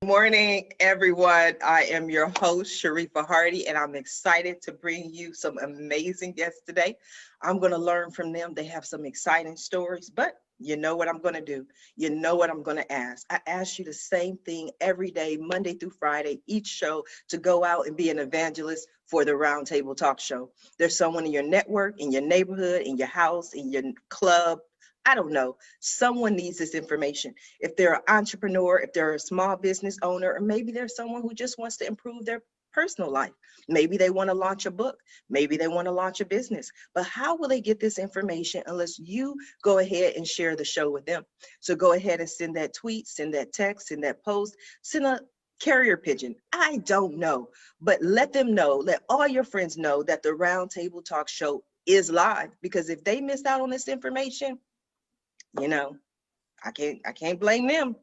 Morning, everyone. I am your host, Sharifa Hardy, and I'm excited to bring you some amazing guests today. I'm going to learn from them. They have some exciting stories, but you know what I'm going to do? You know what I'm going to ask? I ask you the same thing every day, Monday through Friday, each show, to go out and be an evangelist for the Roundtable Talk Show. There's someone in your network, in your neighborhood, in your house, in your club. I don't know. Someone needs this information. If they're an entrepreneur, if they're a small business owner, or maybe there's someone who just wants to improve their personal life. Maybe they want to launch a book. Maybe they want to launch a business. But how will they get this information unless you go ahead and share the show with them? So go ahead and send that tweet, send that text, send that post, send a carrier pigeon. I don't know, but let them know, let all your friends know that the Roundtable Talk Show is live, because if they missed out on this information, you know, I can't blame them.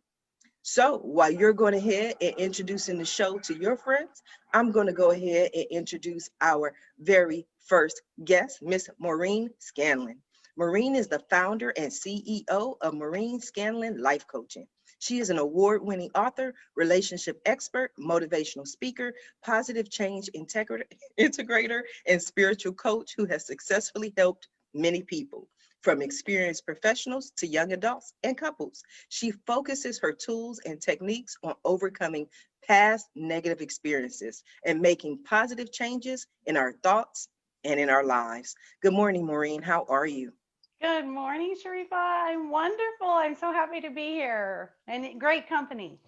So while you're going ahead and introducing the show to your friends, I'm going to go ahead and introduce our very first guest, Miss Maureen Scanlon. Maureen is the founder and CEO of Maureen Scanlon Life Coaching. She is an award-winning author, relationship expert, motivational speaker, positive change integrator, and spiritual coach who has successfully helped many people, from experienced professionals to young adults and couples. She focuses her tools and techniques on overcoming past negative experiences and making positive changes in our thoughts and in our lives. Good morning, Maureen. How are you? Good morning, Sharifa. I'm wonderful. I'm so happy to be here and great company.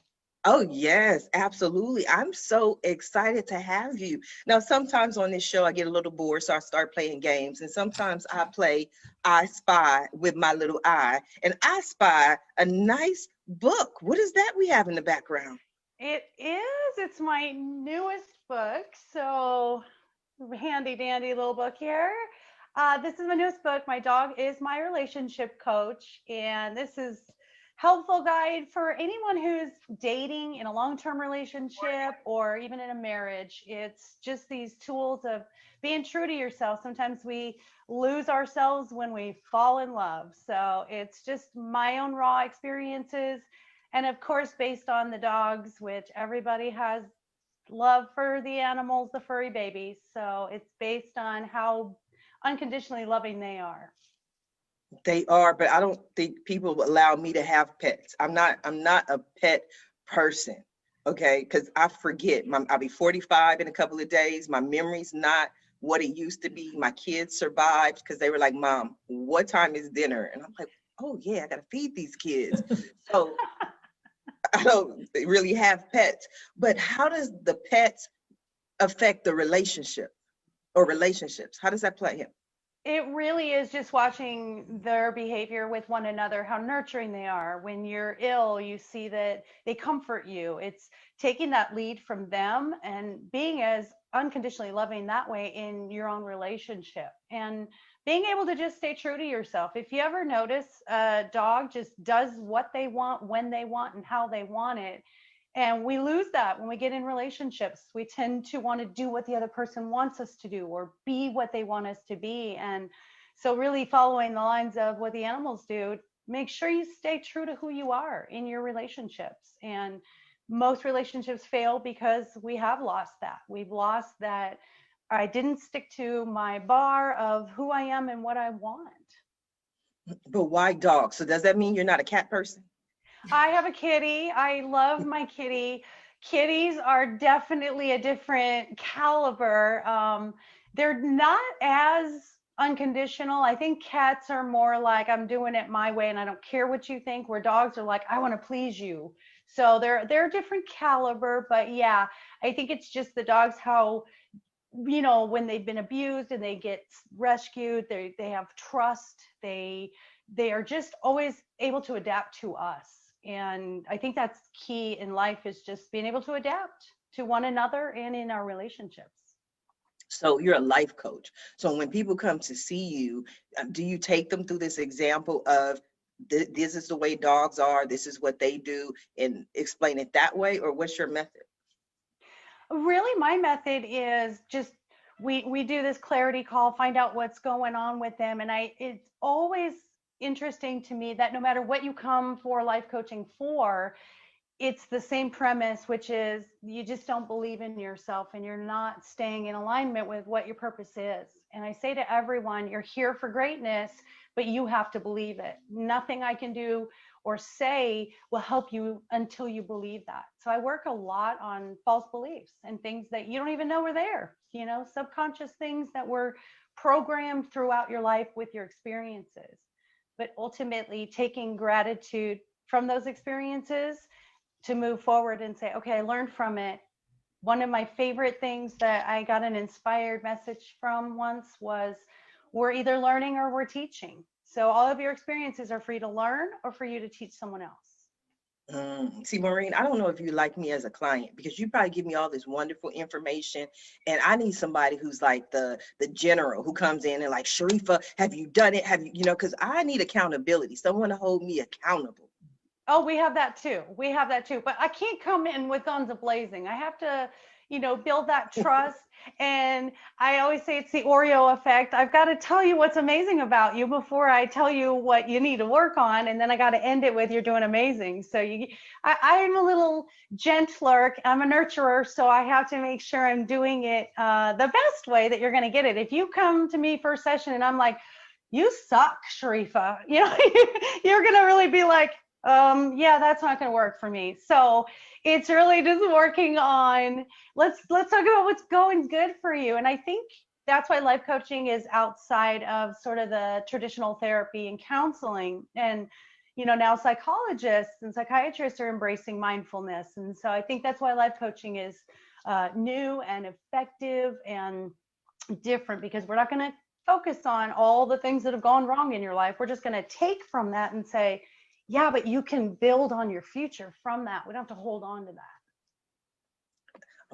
Oh, yes, absolutely. I'm so excited to have you. Now, sometimes on this show, I get a little bored, so I start playing games. And sometimes I play I Spy with my little eye, and I spy a nice book. What is that we have in the background? It is. It's my newest book. So handy dandy little book here. This is my newest book. My dog is my relationship coach, and this is helpful guide for anyone who's dating in a long-term relationship or even in a marriage. It's just these tools of being true to yourself. Sometimes we lose ourselves when we fall in love. So it's just my own raw experiences. And of course, based on the dogs, which everybody has love for the animals, the furry babies. So it's based on how unconditionally loving they are. They are, but I don't think people will allow me to have pets. I'm not a pet person. Okay, because I forget. I'll be 45 in a couple of days. My memory's not what it used to be. My kids survived because they were like, "Mom, what time is dinner?" And I'm like, "Oh yeah, I gotta feed these kids." So I don't really have pets. But how does the pets affect the relationship or relationships? How does that play in? It really is just watching their behavior with one another, how nurturing they are. When you're ill, you see that they comfort you. It's taking that lead from them and being as unconditionally loving that way in your own relationship. And being able to just stay true to yourself. If you ever notice a dog just does what they want, when they want, and how they want it, and we lose that when we get in relationships. We tend to want to do what the other person wants us to do or be what they want us to be. And so, really following the lines of what the animals do, make sure you stay true to who you are in your relationships. And most relationships fail because we have lost that. We've lost that. I didn't stick to my bar of who I am and what I want. But why dogs? So does that mean you're not a cat person? I have a kitty. I love my kitty. Kitties are definitely a different caliber. They're not as unconditional. I think cats are more like, I'm doing it my way and I don't care what you think, where dogs are like, I want to please you. So they're a different caliber, but yeah, I think it's just the dogs, how, when they've been abused and they get rescued, they have trust. They are just always able to adapt to us. And I think that's key in life, is just being able to adapt to one another and in our relationships. So you're a life coach. So when people come to see you, do you take them through this example of this is the way dogs are, this is what they do, and explain it that way? Or what's your method? Really, my method is just we do this clarity call, find out what's going on with them, and it's always interesting to me that no matter what you come for life coaching for, it's the same premise, which is you just don't believe in yourself and you're not staying in alignment with what your purpose is. And I say to everyone, you're here for greatness, but you have to believe it. Nothing I can do or say will help you until you believe that. So I work a lot on false beliefs and things that you don't even know are there, subconscious things that were programmed throughout your life with your experiences. But ultimately, taking gratitude from those experiences to move forward and say, okay, I learned from it. One of my favorite things that I got an inspired message from once was, we're either learning or we're teaching. So all of your experiences are for you to learn or for you to teach someone else. See, Maureen, I don't know if you like me as a client, because you probably give me all this wonderful information, and I need somebody who's like the general who comes in and like, Sharifa, have you done it? Have you, because I need accountability, someone to hold me accountable. Oh, we have that too. We have that too. But I can't come in with guns a-blazing. I have to, build that trust. And I always say it's the Oreo effect. I've got to tell you what's amazing about you before I tell you what you need to work on. And then I got to end it with you're doing amazing. So I'm a little gentler. I'm a nurturer. So I have to make sure I'm doing it the best way that you're going to get it. If you come to me first session and I'm like, you suck, Sharifa, you're going to really be like, yeah, that's not going to work for me. So it's really just working on, let's talk about what's going good for you. And I think that's why life coaching is outside of sort of the traditional therapy and counseling. And, now psychologists and psychiatrists are embracing mindfulness. And so I think that's why life coaching is new and effective and different, because we're not going to focus on all the things that have gone wrong in your life. We're just going to take from that and say, yeah, but you can build on your future from that. We don't have to hold on to that.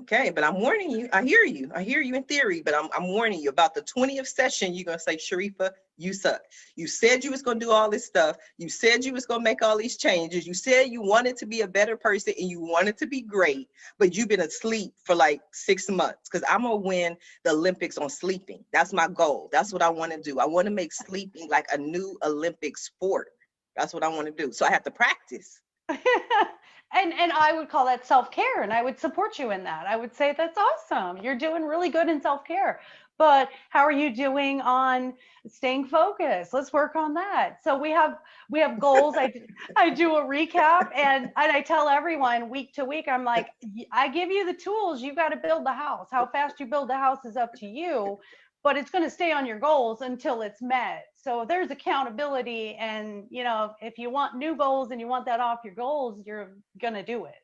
Okay, but I'm warning you. I hear you. I hear you in theory, but I'm warning you about the 20th session. You're going to say, Sharifa, you suck. You said you was going to do all this stuff. You said you was going to make all these changes. You said you wanted to be a better person and you wanted to be great, but you've been asleep for like 6 months, because I'm going to win the Olympics on sleeping. That's my goal. That's what I want to do. I want to make sleeping like a new Olympic sport. That's what I want to do. So I have to practice. And I would call that self-care, and I would support you in that. I would say that's awesome. You're doing really good in self-care. But how are you doing on staying focused? Let's work on that. So we have goals. I do a recap, and I tell everyone week to week, I'm like, I give you the tools. You got to build the house. How fast you build the house is up to you, but it's going to stay on your goals until it's met. So there's accountability, and if you want new goals and you want that off your goals, you're going to do it.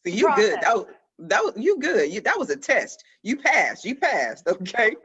So you good. That was you good. That was a test. You passed. Okay.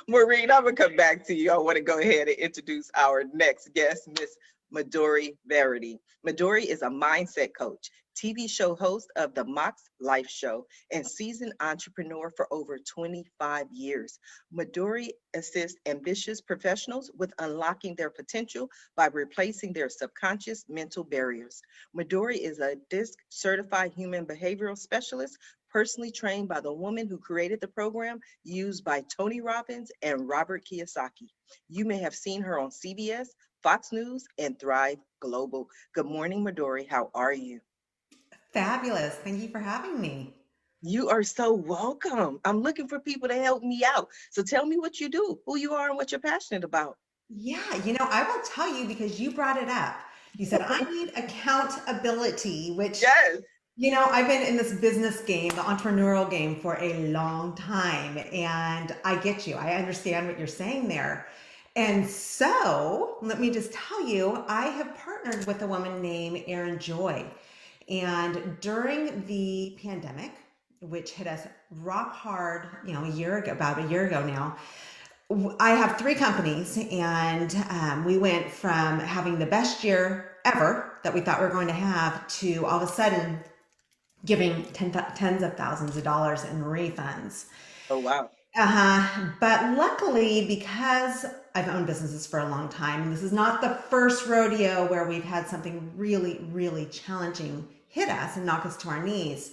Maureen, I'm gonna come back to you. I want to go ahead and introduce our next guest, Miss Midori Verity. Midori is a mindset coach, TV show host of the MOX Life Show, and seasoned entrepreneur for over 25 years. Midori assists ambitious professionals with unlocking their potential by replacing their subconscious mental barriers. Midori is a DISC certified human behavioral specialist, personally trained by the woman who created the program, used by Tony Robbins and Robert Kiyosaki. You may have seen her on CBS, Fox News, and Thrive Global. Good morning, Midori. How are you? Fabulous. Thank you for having me. You are so welcome. I'm looking for people to help me out. So tell me what you do, who you are, and what you're passionate about. Yeah, I will tell you because you brought it up. You said, I need accountability, which, Yes. I've been in this business game, the entrepreneurial game for a long time. And I get you. I understand what you're saying there. And so let me just tell you, I have partnered with a woman named Erin Joy. And during the pandemic, which hit us rock hard, about a year ago now, I have 3 companies, and we went from having the best year ever that we thought we were going to have to all of a sudden giving tens of thousands of dollars in refunds. Oh, wow. But luckily, because I've owned businesses for a long time, this is not the first rodeo where we've had something really, really challenging hit us and knock us to our knees.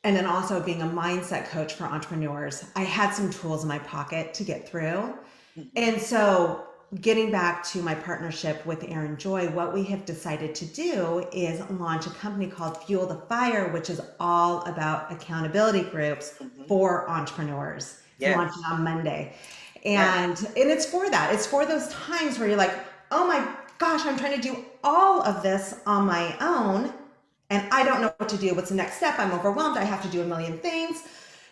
And then also being a mindset coach for entrepreneurs, I had some tools in my pocket to get through. Mhm. And so, getting back to my partnership with Aaron Joy, what we have decided to do is launch a company called Fuel the Fire, which is all about accountability groups Mhm. for entrepreneurs. It's launching Yes, on Monday. yes. And it's for that. It's for those times where you're like, oh my gosh, I'm trying to do all of this on my own and I don't know what to do. What's the next step? I'm overwhelmed. I have to do a million things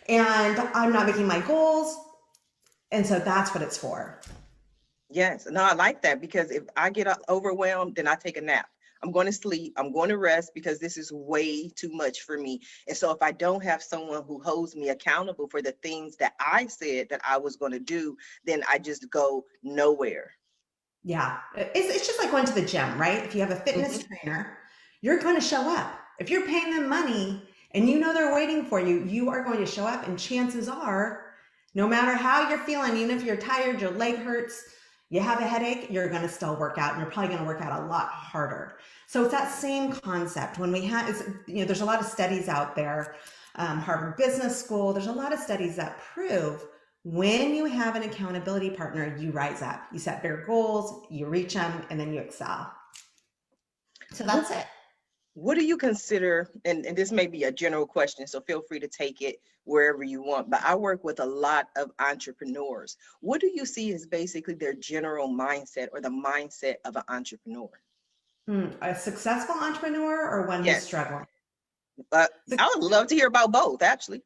and I'm not making my goals. And so that's what it's for. Yes, no, I like that because if I get overwhelmed, then I take a nap. I'm going to sleep. I'm going to rest because this is way too much for me. And so if I don't have someone who holds me accountable for the things that I said that I was going to do, then I just go nowhere. Yeah. It's just like going to the gym, right? If you have a fitness Mhm. trainer, you're going to show up. If you're paying them money and you know they're waiting for you, you are going to show up. And chances are, no matter how you're feeling, even if you're tired, your leg hurts, you have a headache, you're going to still work out and you're probably going to work out a lot harder. So it's that same concept. When we have, there's a lot of studies out there, Harvard Business School, there's a lot of studies that prove when you have an accountability partner, you rise up, you set bigger goals, you reach them, and then you excel. So What that's it. what do you consider, and this may be a general question, so feel free to take it wherever you want, but I work with a lot of entrepreneurs. What do you see as basically their general mindset or the mindset of an entrepreneur? A successful entrepreneur or one who's Yes. struggling? Uh, So, I would love to hear about both, actually.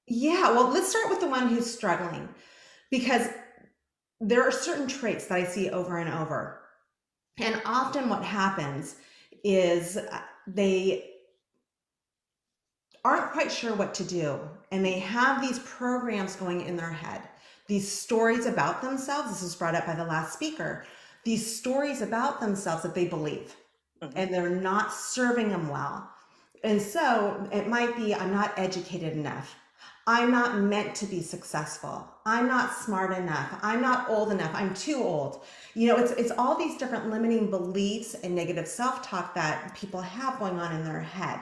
yeah, well, let's start with the one who's struggling because there are certain traits that I see over and over. And often what happens is they aren't quite sure what to do. And they have these programs going in their head, these stories about themselves. This was brought up by the last speaker. These stories about themselves that they believe, Mhm. and they're not serving them well. And so it might be I'm not educated enough. I'm not meant to be successful. I'm not smart enough. I'm not old enough. I'm too old. It's all these different limiting beliefs and negative self-talk that people have going on in their head.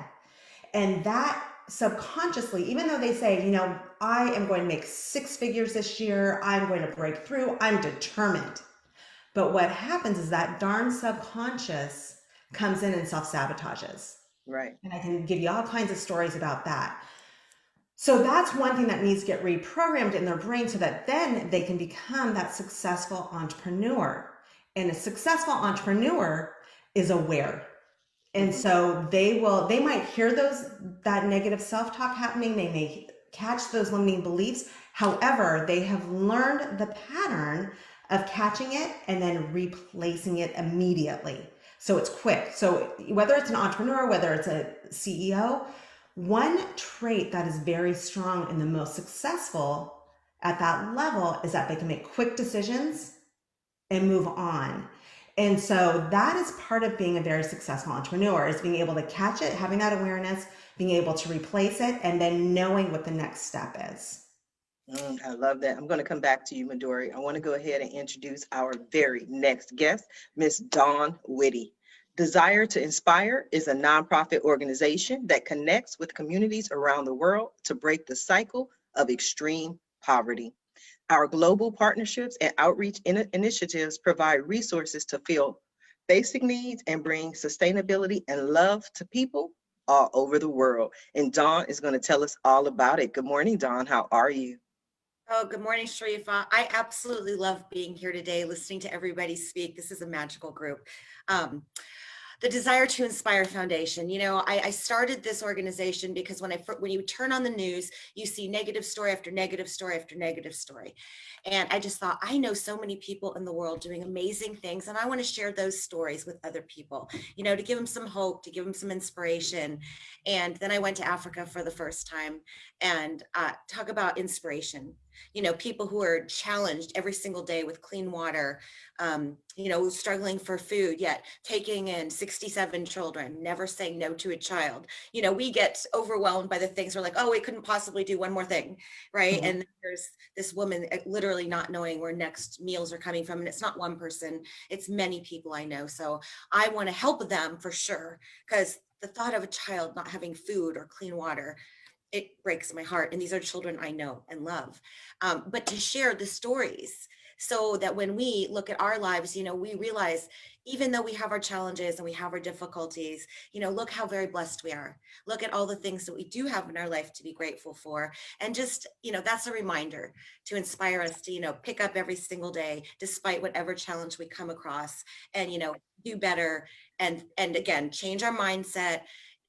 And that subconsciously, even though they say, I am going to make six figures this year, I'm going to break through, I'm determined. But what happens is that darn subconscious comes in and self sabotages. Right. And I can give you all kinds of stories about that. So that's one thing that needs to get reprogrammed in their brain so that then they can become that successful entrepreneur. And a successful entrepreneur is aware. And Mhm. so they might hear that negative self-talk happening. They may catch those limiting beliefs. However, they have learned the pattern of catching it and then replacing it immediately. So it's quick. So whether it's an entrepreneur, whether it's a CEO, one trait that is very strong and the most successful at that level is that they can make quick decisions and move on. And so that is part of being a very successful entrepreneur is being able to catch it, having that awareness, being able to replace it, and then knowing what the next step is. I love that. I'm going to come back to you, Midori. I want to go ahead and introduce our very next guest, Miss Dawn Witte. Desire to Inspire is a nonprofit organization that connects with communities around the world to break the cycle of extreme poverty. Our global partnerships and outreach initiatives provide resources to fill basic needs and bring sustainability and love to people all over the world. And Dawn is going to tell us all about it. Good morning, Dawn. How are you? Oh, good morning, Sharifa. I absolutely love being here today, listening to everybody speak. This is a magical group. Um, the Desire to Inspire Foundation. I started this organization because when you turn on the news, you see negative story after negative story after negative story. And I just thought, I know so many people in the world doing amazing things, and I want to share those stories with other people, to give them some hope, to give them some inspiration. And then I went to Africa for the first time and talk about inspiration. People who are challenged every single day with clean water, struggling for food, yet taking in 67 children, never saying no to a child. We get overwhelmed by the things we're like, oh, we couldn't possibly do one more thing, right? And there's this woman literally not knowing where next meals are coming from. And it's not one person, it's many people I know. So I want to help them for sure, because the thought of a child not having food or clean water, it breaks my heart. And these are children I know and love. But to share the stories so that when we look at our lives, we realize, even though we have our challenges and we have our difficulties, look how very blessed we are. Look at all the things that we do have in our life to be grateful for. And just, that's a reminder to inspire us to, pick up every single day, despite whatever challenge we come across, and, do better. And again, change our mindset,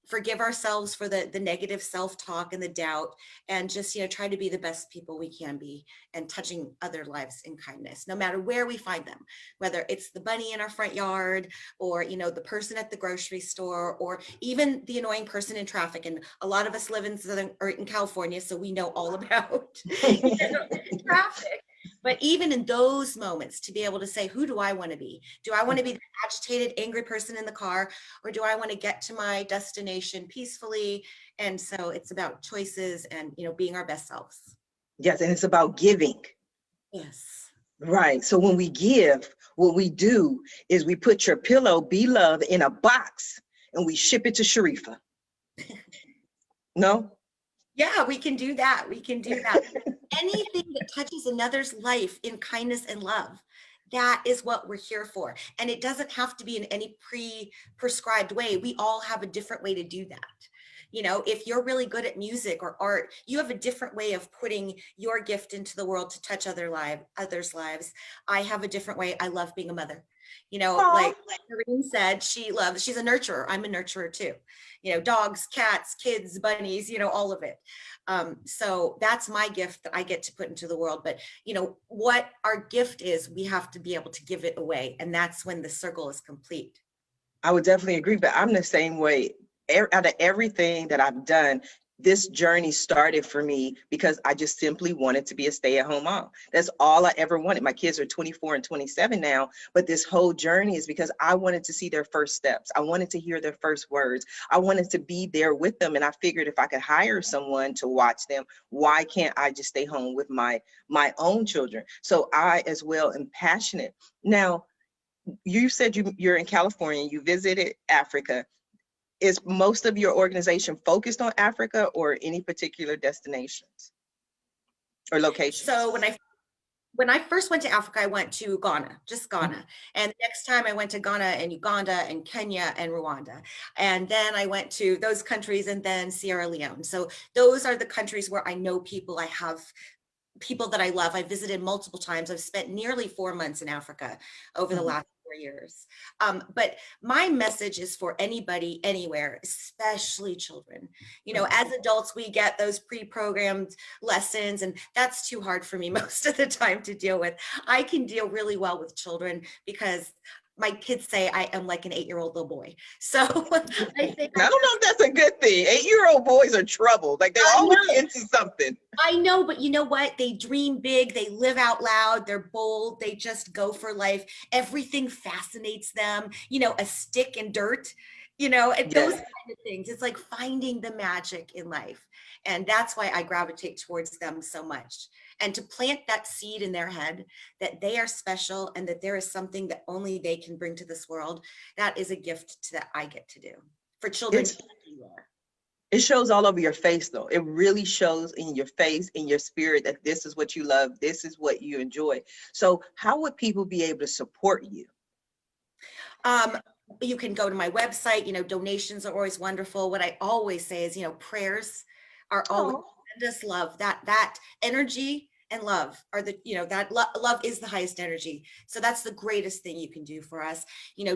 forgive ourselves for the negative self-talk and the doubt, and just, try to be the best people we can be, and touching other lives in kindness, no matter where we find them, whether it's the bunny in our front yard, or, the person at the grocery store, or even the annoying person in traffic. And a lot of us live in California, so we know all about traffic. But even in those moments, to be able to say, who do I want to be? Do I want to be the agitated, angry person in the car, or do I want to get to my destination peacefully? And so it's about choices and, being our best selves. Yes, and it's about giving. Yes. Right. So when we give, what we do is we put your pillow, Be Love, in a box, and we ship it to Sharifa. No? Yeah, we can do that. We can do that. Anything that touches another's life in kindness and love, that is what we're here for. And it doesn't have to be in any pre-prescribed way. We all have a different way to do that. If you're really good at music or art, you have a different way of putting your gift into the world to touch others' lives. I have a different way. I love being a mother. Like Maureen said, she's a nurturer. I'm a nurturer too. Dogs, cats, kids, bunnies, all of it. So that's my gift that I get to put into the world. But, what our gift is, we have to be able to give it away. And that's when the circle is complete. I would definitely agree, but I'm the same way. Out of everything that I've done, this journey started for me because I just simply wanted to be a stay-at-home mom. That's all I ever wanted. My kids are 24 and 27 now, but this whole journey is because I wanted to see their first steps. I wanted to hear their first words. I wanted to be there with them. And I figured if I could hire someone to watch them, why can't I just stay home with my own children? So I as well am passionate. Now, you said you're in California, you visited Africa. Is most of your organization focused on Africa or any particular destinations or locations? So when I first went to Africa, I went to Ghana, just Ghana. And the next time I went to Ghana and Uganda and Kenya and Rwanda. And then I went to those countries, and then Sierra Leone. So those are the countries where I know people. I have people that I love. I visited multiple times. I've spent nearly 4 months in Africa over the last 4 years. But my message is for anybody, anywhere, especially children. As adults, we get those pre-programmed lessons, and that's too hard for me most of the time to deal with. I can deal really well with children because my kids say I am like an 8-year-old little boy. So I think I don't know if that's a good thing. 8-year-old boys are trouble. Like they're always into something. I know, but you know what? They dream big. They live out loud. They're bold. They just go for life. Everything fascinates them. A stick and dirt, and those kind of things. It's like finding the magic in life. And that's why I gravitate towards them so much. And to plant that seed in their head that they are special and that there is something that only they can bring to this world, that is a gift that I get to do for children. It shows all over your face, though. It really shows in your face, in your spirit, that this is what you love. This is what you enjoy. So how would people be able to support you? You can go to my website. Donations are always wonderful. What I always say is, prayers are always tremendous. Love, that energy and love are the, that love is the highest energy. So that's the greatest thing you can do for us.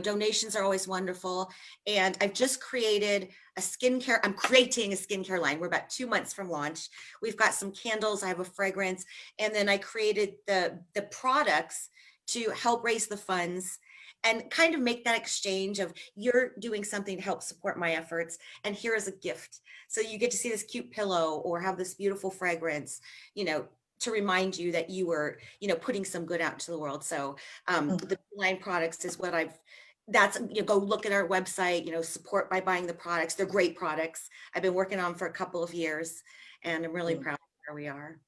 Donations are always wonderful. And I've just created I'm creating a skincare line. We're about 2 months from launch. We've got some candles. I have a fragrance. And then I created the products to help raise the funds and kind of make that exchange of, you're doing something to help support my efforts, and here is a gift. So you get to see this cute pillow or have this beautiful fragrance, to remind you that you were, putting some good out into the world. So the line products is what go look at our website, support by buying the products. They're great products. I've been working on them for a couple of years, and I'm really proud of where we are.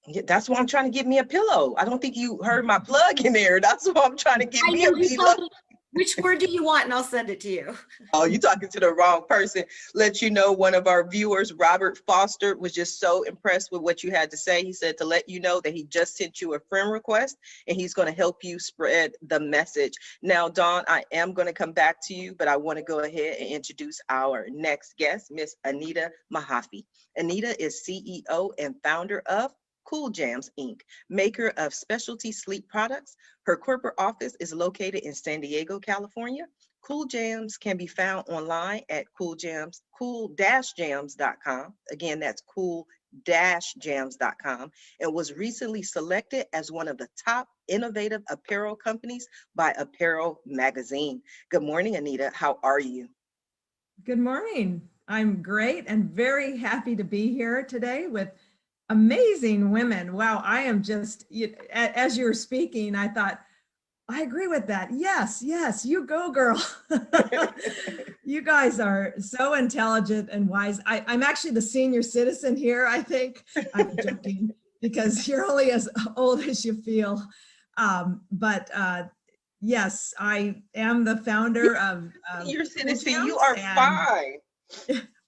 Yeah, that's why I'm trying to get me a pillow. I don't think you heard my plug in there. That's why I'm trying to get me a pillow. Which word do you want? And I'll send it to you. Oh, you're talking to the wrong person. Let you know, one of our viewers, Robert Foster, was just so impressed with what you had to say. He said to let you know that he just sent you a friend request and he's going to help you spread the message. Now, Dawn, I am going to come back to you, but I want to go ahead and introduce our next guest, Miss Anita Mahaffey. Anita is CEO and founder of Cool Jams, Inc., maker of specialty sleep products. Her corporate office is located in San Diego, California. Cool Jams can be found online at cool-jams.com. Again, that's cool-jams.com, and was recently selected as one of the top innovative apparel companies by Apparel Magazine. Good morning, Anita. How are you? Good morning. I'm great and very happy to be here today with amazing women. Wow, I am just, as you were speaking, I thought, I agree with that. Yes, you go, girl. You guys are so intelligent and wise. I'm actually the senior citizen here, I think. I'm joking because you're only as old as you feel. But yes, I am the founder of Senior citizen, you are fine.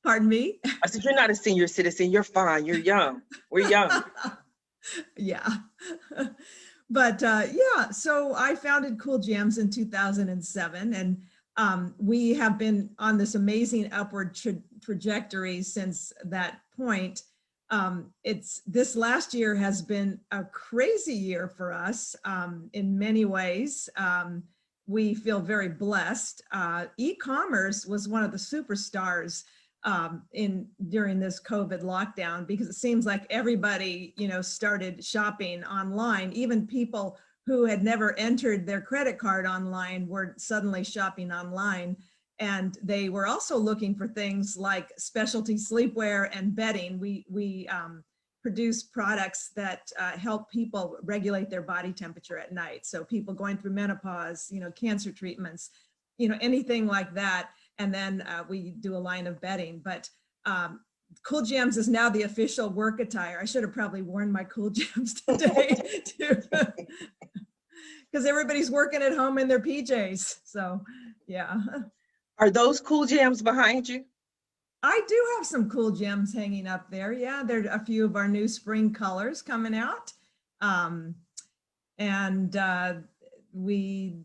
Pardon me? I said, you're not a senior citizen. You're fine. You're young. We're young. Yeah. But yeah, so I founded Cool Jams in 2007, and we have been on this amazing upward trajectory since that point. This last year has been a crazy year for us in many ways. We feel very blessed. E-commerce was one of the superstars during this COVID lockdown, because it seems like everybody, started shopping online. Even people who had never entered their credit card online were suddenly shopping online. And they were also looking for things like specialty sleepwear and bedding. We produce products that help people regulate their body temperature at night. So people going through menopause, cancer treatments, anything like that. And then we do a line of bedding. But Cool Jams is now the official work attire. I should have probably worn my Cool Jams today too, because everybody's working at home in their PJs. So yeah. Are those Cool Jams behind you? I do have some Cool Jams hanging up there. Yeah, there are a few of our new spring colors coming out. And we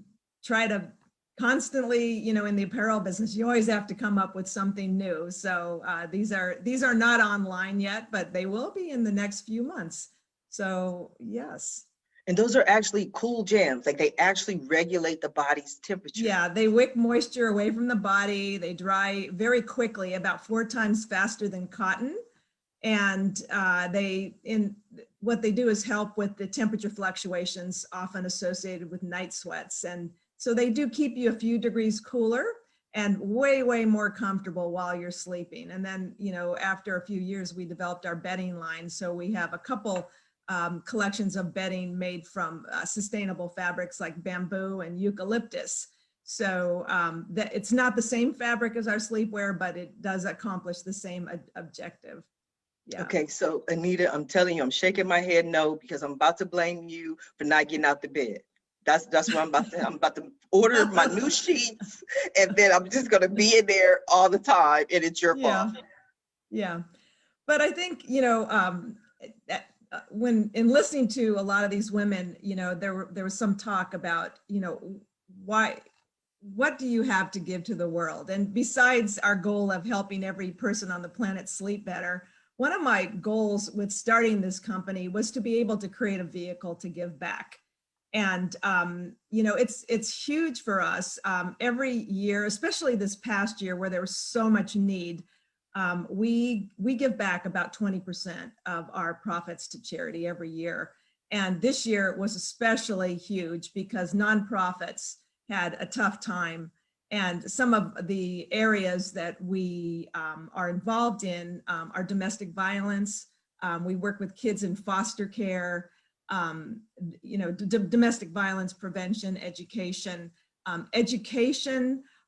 try to constantly, in the apparel business, you always have to come up with something new. So these are not online yet, but they will be in the next few months. So yes. And those are actually Cool Jams, like they actually regulate the body's temperature. Yeah, they wick moisture away from the body. They dry very quickly, about 4 times faster than cotton. And what they do is help with the temperature fluctuations often associated with night sweats. And so they do keep you a few degrees cooler and way, way more comfortable while you're sleeping. And then, after a few years, we developed our bedding line. So we have a couple collections of bedding made from sustainable fabrics like bamboo and eucalyptus. So that it's not the same fabric as our sleepwear, but it does accomplish the same objective. Yeah. Okay, so Anita, I'm telling you, I'm shaking my head no, because I'm about to blame you for not getting out the bed. That's what I'm about to. I'm about to order my new sheets, and then I'm just going to be in there all the time, and it's your fault. Yeah, but I think when in listening to a lot of these women, there was some talk about what do you have to give to the world? And besides our goal of helping every person on the planet sleep better, one of my goals with starting this company was to be able to create a vehicle to give back. And, it's huge for us. Every year, especially this past year where there was so much need, we give back about 20% of our profits to charity every year. And this year was especially huge because nonprofits had a tough time. And some of the areas that we are involved in are domestic violence, We work with kids in foster care, domestic violence prevention, education.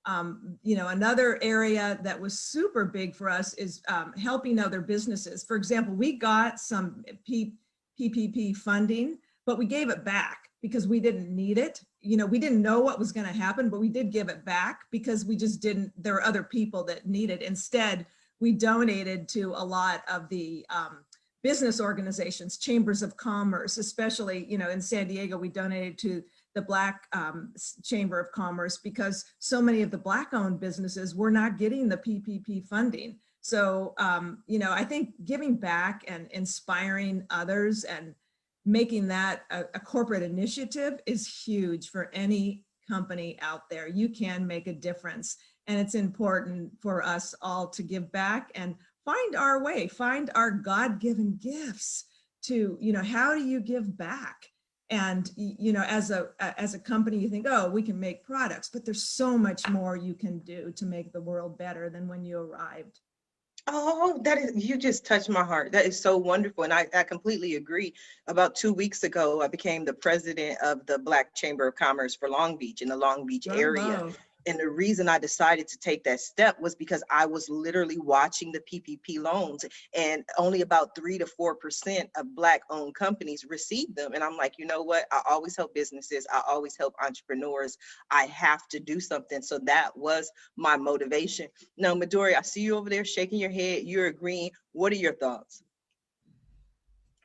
Another area that was super big for us is helping other businesses. For example, we got some PPP funding, but we gave it back because we didn't need it. We didn't know what was going to happen, but we did give it back because we just didn't, there were other people that need it. Instead, we donated to a lot of the business organizations, chambers of commerce, especially, in San Diego, we donated to the Black Chamber of Commerce because so many of the Black-owned businesses were not getting the PPP funding. So, I think giving back and inspiring others and making that a corporate initiative is huge for any company out there. You can make a difference, and it's important for us all to give back and find our way, find our God-given gifts to, how do you give back? And, as a company, you think, oh, we can make products, but there's so much more you can do to make the world better than when you arrived. Oh, you just touched my heart. That is so wonderful. And I completely agree. About 2 weeks ago, I became the president of the Black Chamber of Commerce for Long Beach, in the Long Beach area. And the reason I decided to take that step was because I was literally watching the PPP loans, and only about 3 to 4% of Black-owned companies receive them. And I'm like, you know what? I always help businesses. I always help entrepreneurs. I have to do something. So that was my motivation. Now, Midori, I see you over there shaking your head. You're agreeing. What are your thoughts?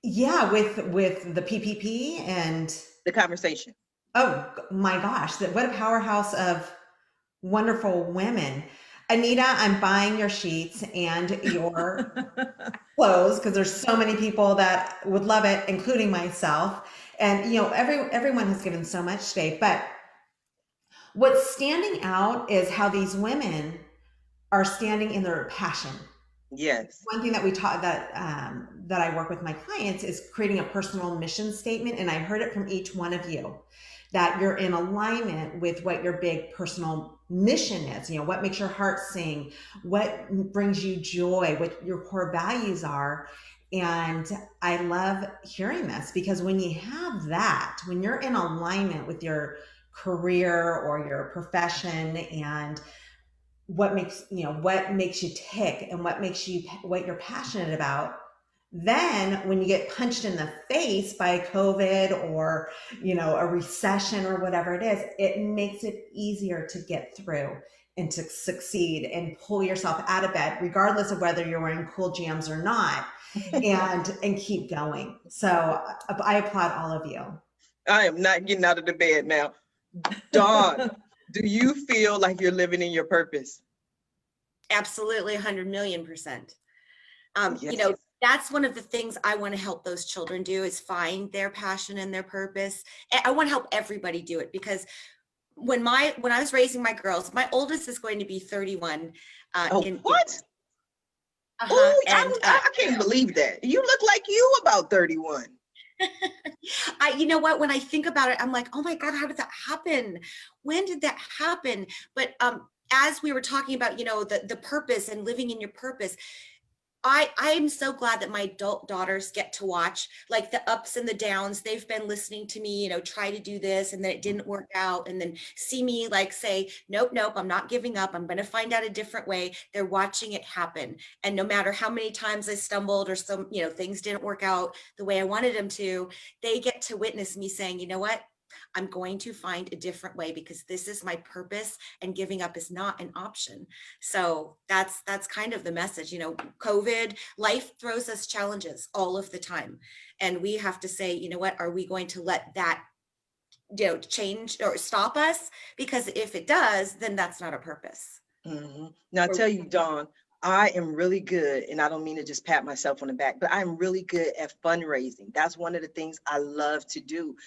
Yeah, with the PPP and the conversation. Oh my gosh, what a powerhouse of wonderful women. Anita, I'm buying your sheets and your clothes because there's so many people that would love it, including myself. And everyone has given so much today, but what's standing out is how these women are standing in their passion. Yes. One thing that we taught that I work with my clients is creating a personal mission statement. And I heard it from each one of you that you're in alignment with what your big personal mission is. What makes your heart sing, what brings you joy, what your core values are. And I love hearing this because when you have that, when you're in alignment with your career or your profession and what makes you tick and what you're passionate about, then when you get punched in the face by COVID or a recession or whatever it is, it makes it easier to get through and to succeed and pull yourself out of bed, regardless of whether you're wearing cool jams or not, and keep going. So I applaud all of you. I am not getting out of the bed now. Dawn, do you feel like you're living in your purpose? Absolutely, 100,000,000%. Yes. That's one of the things I want to help those children do is find their passion and their purpose. And I want to help everybody do it because when I was raising my girls, my oldest is going to be 31. What? I can't believe that. You look like you about 31. You know what? When I think about it, I'm like, oh my God, how did that happen? When did that happen? But as we were talking about, the purpose and living in your purpose, I am so glad that my adult daughters get to watch like the ups and the downs. They've been listening to me, try to do this and then it didn't work out, and then see me like say, nope, I'm not giving up. I'm going to find out a different way. They're watching it happen. And no matter how many times I stumbled or some, things didn't work out the way I wanted them to, they get to witness me saying, you know what? I'm going to find a different way because this is my purpose and giving up is not an option. So that's kind of the message. COVID, life throws us challenges all of the time. And we have to say, you know what, are we going to let that change or stop us? Because if it does, then that's not a purpose. Mm-hmm. Now, I tell you, Dawn, I am really good, and I don't mean to just pat myself on the back, but I'm really good at fundraising. That's one of the things I love to do.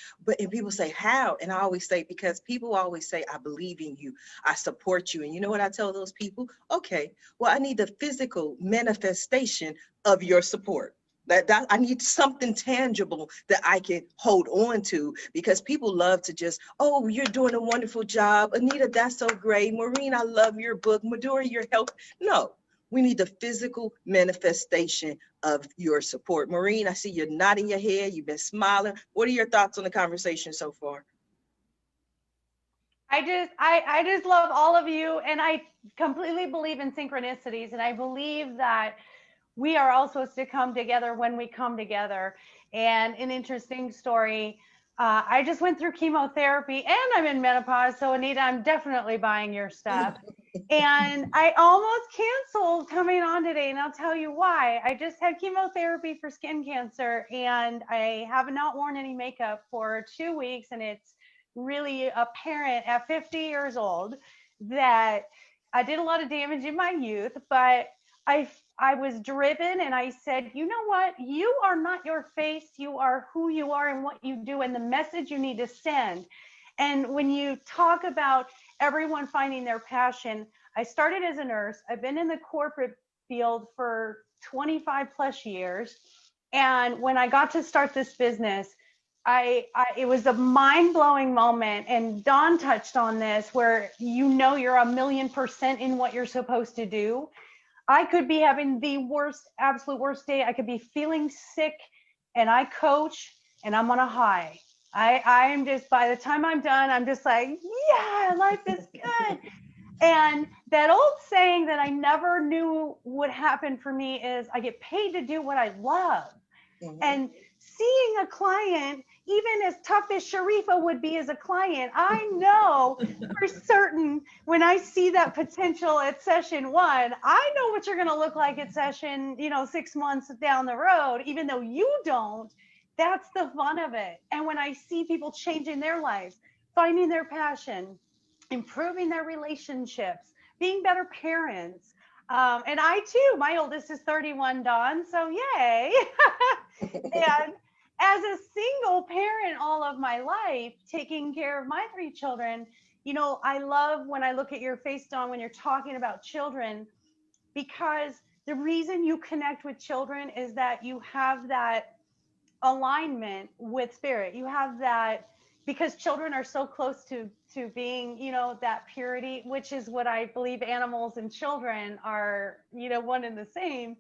And people say, how? And I always say, because people always say, I believe in you, I support you. And you know what I tell those people? Okay, well, I need the physical manifestation of your support. That I need something tangible that I can hold on to, because people love to just, oh, you're doing a wonderful job. Anita, that's so great. Maureen, I love your book. Midori, your help. No. We need the physical manifestation of your support. Maureen, I see you're nodding your head. You've been smiling. What are your thoughts on the conversation so far? I just love all of you, and I completely believe in synchronicities, and I believe that we are all supposed to come together when we come together. And an interesting story, I just went through chemotherapy and I'm in menopause. So Anita, I'm definitely buying your stuff. And I almost canceled coming on today, and I'll tell you why. I just had chemotherapy for skin cancer, and I have not worn any makeup for 2 weeks, and it's really apparent at 50 years old that I did a lot of damage in my youth, but I was driven, and I said, you know what? You are not your face. You are who you are and what you do and the message you need to send. And when you talk about everyone finding their passion, I started as a nurse. I've been in the corporate field for 25 plus years. And when I got to start this business, it was a mind-blowing moment, and Dawn touched on this, where you know you're 1,000,000% in what you're supposed to do. I could be having the worst, absolute worst day. I could be feeling sick, and I coach, and I'm on a high. I am just, by the time I'm done, I'm just like, yeah, life is good. And that old saying that I never knew would happen for me is I get paid to do what I love. Mm-hmm. And seeing a client, even as tough as Sharifa would be as a client, I know for certain when I see that potential at session 1, I know what you're going to look like at session, 6 months down the road, even though you don't. That's the fun of it. And when I see people changing their lives, finding their passion, improving their relationships, being better parents. And I too, my oldest is 31, Dawn, so yay. And as a single parent all of my life, taking care of my 3 children, I love when I look at your face, Dawn, when you're talking about children, because the reason you connect with children is that you have that alignment with spirit. You have that, because children are so close to being, that purity, which is what I believe animals and children are, one and the same.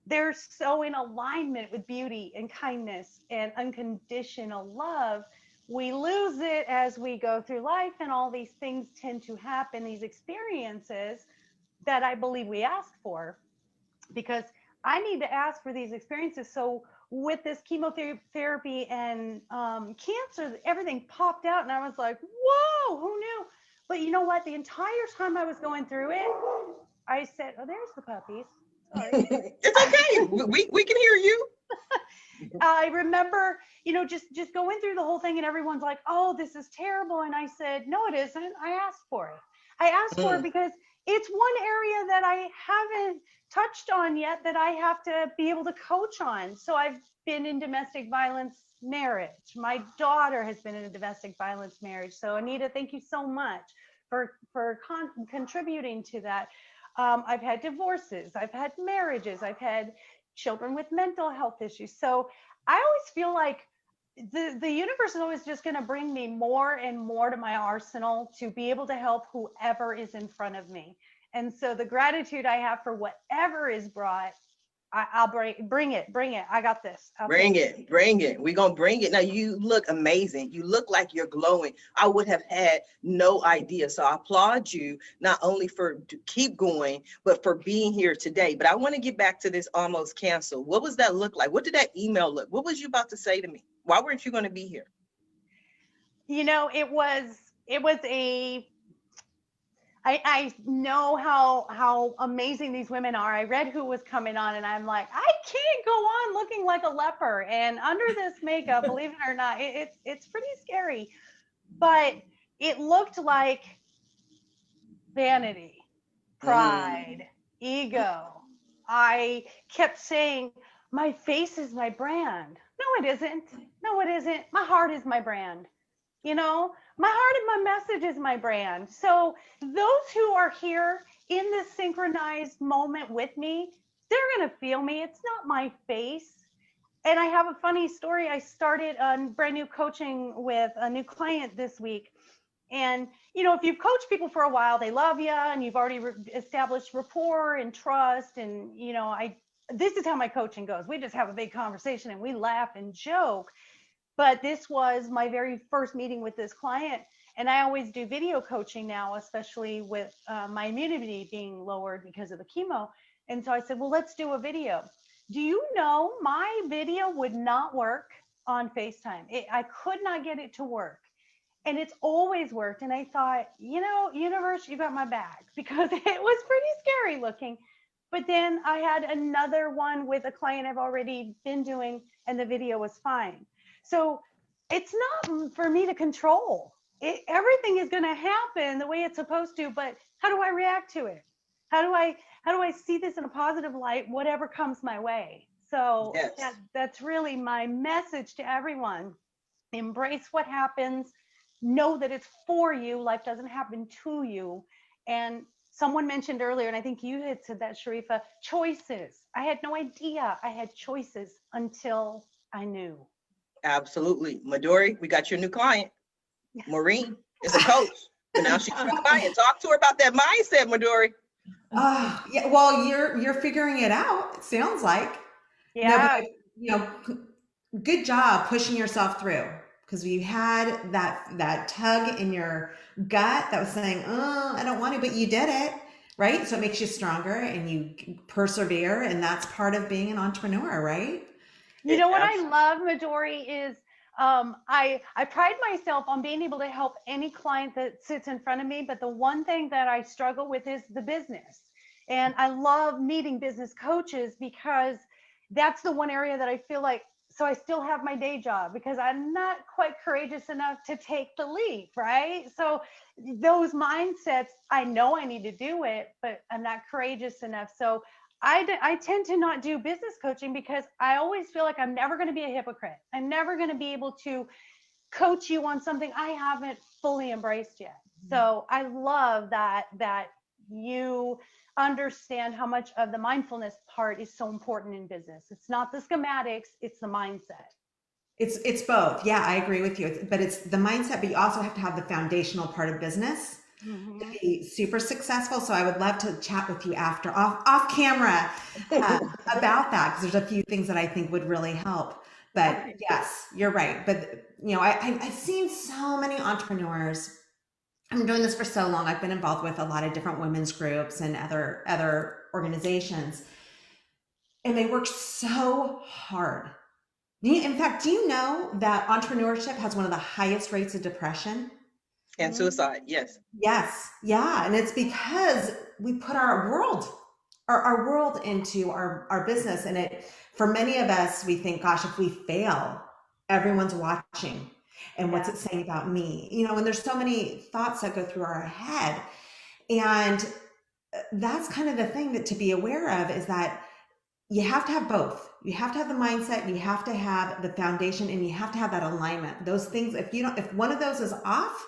They're so in alignment with beauty and kindness and unconditional love. We lose it as we go through life, and all these things tend to happen, these experiences that I believe we ask for, because I need to ask for these experiences. So with this chemotherapy and cancer, everything popped out, and I was like, whoa, who knew? But you know what? The entire time I was going through it, I said, oh, there's the puppies. Sorry. It's okay. We can hear you. I remember, just going through the whole thing, and everyone's like, oh, this is terrible. And I said, no, it isn't. I asked for it. I asked for it because it's one area that I haven't touched on yet that I have to be able to coach on. So I've been in domestic violence marriage. My daughter has been in a domestic violence marriage. So Anita, thank you so much for contributing to that. I've had divorces, I've had marriages, I've had children with mental health issues. So I always feel like the universe is always just going to bring me more and more to my arsenal to be able to help whoever is in front of me. And so the gratitude I have for whatever is brought, I'll bring it. I got this. Bring it. We're going to bring it. Now, you look amazing. You look like you're glowing. I would have had no idea. So I applaud you, not only for to keep going, but for being here today. But I want to get back to this almost canceled. What was that look like? What did that email look? What was you about to say to me? Why weren't you going to be here? It was I know how amazing these women are. I read who was coming on, and I'm like, I can't go on looking like a leper. And under this makeup, believe it or not, it's pretty scary. But it looked like vanity, pride, ego. I kept saying, my face is my brand. No, it isn't. No, it isn't. My heart is my brand. My heart and my message is my brand. So those who are here in this synchronized moment with me, they're going to feel me. It's not my face. And I have a funny story. I started a brand new coaching with a new client this week. And, you know, if you've coached people for a while, they love you and you've already established rapport and trust. And, you know, this is how my coaching goes. We just have a big conversation and we laugh and joke. But this was my very first meeting with this client. And I always do video coaching now, especially with my immunity being lowered because of the chemo. And so I said, well, let's do a video. Do you know my video would not work on FaceTime? I could not get it to work. And it's always worked. And I thought, you know, universe, you got my back, because it was pretty scary looking. But then I had another one with a client I've already been doing, and the video was fine. So it's not for me to control. Everything is going to happen the way it's supposed to, but how do I react to it? How do I see this in a positive light, whatever comes my way? So Yes. that's really my message to everyone. Embrace what happens. Know that it's for you. Life doesn't happen to you. And someone mentioned earlier, and I think you had said that, Sharifa, choices. I had no idea I had choices until I knew. Absolutely. Midori, we got your new client. Maureen is a coach, but now she's a client. Talk to her about that mindset, Midori. Yeah, well, you're figuring it out, it sounds like. Yeah. No, but, you know, good job pushing yourself through, because you had that tug in your gut that was saying, oh, I don't want to, but you did it, right? So it makes you stronger and you persevere, and that's part of being an entrepreneur, right? You know what I love, Midori, is I pride myself on being able to help any client that sits in front of me. But the one thing that I struggle with is the business. And I love meeting business coaches, because that's the one area that I feel like, so I still have my day job because I'm not quite courageous enough to take the leap, right? So those mindsets, I know I need to do it, but I'm not courageous enough. So I tend to not do business coaching because I always feel like I'm never going to be a hypocrite. I'm never going to be able to coach you on something I haven't fully embraced yet. So I love that you understand how much of the mindfulness part is so important in business. It's not the schematics, it's the mindset. It's both. Yeah, I agree with you. But it's the mindset, but you also have to have the foundational part of business to be super successful. So I would love to chat with you after off camera about that, because there's a few things that I think would really help. But yes, you're right. But you know, I've seen so many entrepreneurs. I'm doing this for so long. I've been involved with a lot of different women's groups and other organizations, and they work so hard. In fact, do you know that entrepreneurship has one of the highest rates of depression? And suicide, yes. Yes. Yeah. And it's because we put our world, our world into our business. And for many of us, we think, gosh, if we fail, everyone's watching. And what's it saying about me? You know, and there's so many thoughts that go through our head. And that's kind of the thing that to be aware of, is that you have to have both. You have to have the mindset, and you have to have the foundation, and you have to have that alignment. Those things, if one of those is off,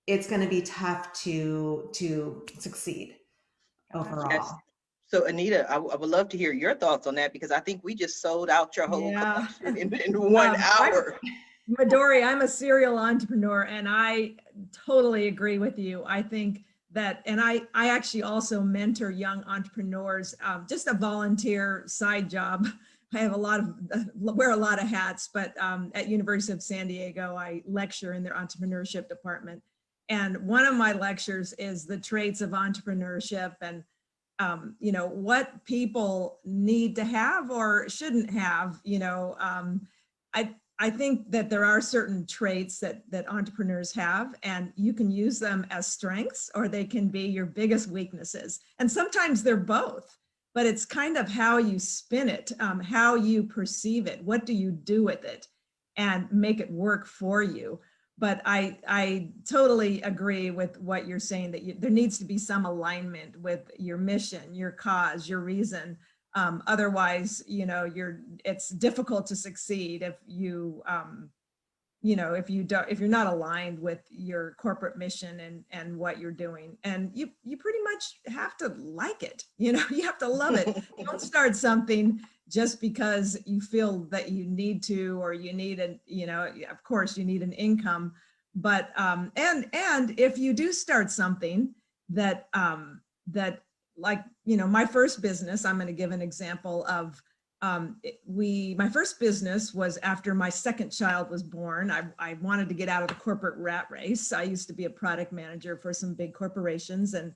it's going to be tough to succeed overall. Yes. So Anita, I would love to hear your thoughts on that, because I think we just sold out your whole collection in 1 hour. Midori, I'm a serial entrepreneur, and I totally agree with you. I think that, and I actually also mentor young entrepreneurs, just a volunteer side job. I have wear a lot of hats, but at University of San Diego, I lecture in their entrepreneurship department. And one of my lectures is the traits of entrepreneurship, and you know, what people need to have or shouldn't have. You know, I think that there are certain traits that entrepreneurs have, and you can use them as strengths, or they can be your biggest weaknesses. And sometimes they're both, but it's kind of how you spin it, how you perceive it, what do you do with it, and make it work for you. But I totally agree with what you're saying, that there needs to be some alignment with your mission, your cause, your reason. Otherwise, you know, it's difficult to succeed if you, you know, if you're not aligned with your corporate mission and what you're doing. And you pretty much have to like it. You know, you have to love it. Don't start something just because you feel that you need to, or you need you know, of course you need an income, But and if you do start something that like, you know, my first business, I'm going to give an example of, my first business was after my second child was born. I wanted to get out of the corporate rat race. I used to be a product manager for some big corporations. And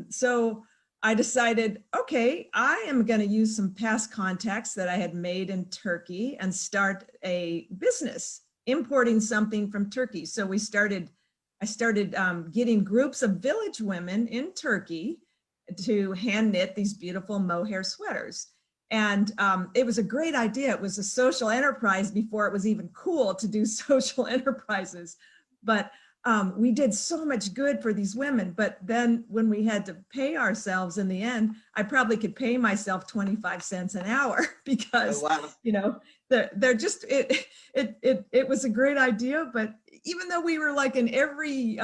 so I decided, okay, I am going to use some past contacts that I had made in Turkey and start a business importing something from Turkey. So I started getting groups of village women in Turkey to hand knit these beautiful mohair sweaters. And it was a great idea. It was a social enterprise before it was even cool to do social enterprises. But we did so much good for these women. But then when we had to pay ourselves in the end, I probably could pay myself 25 cents an hour because, Oh, wow. you know, they're just, it was a great idea. But even though we were like in every,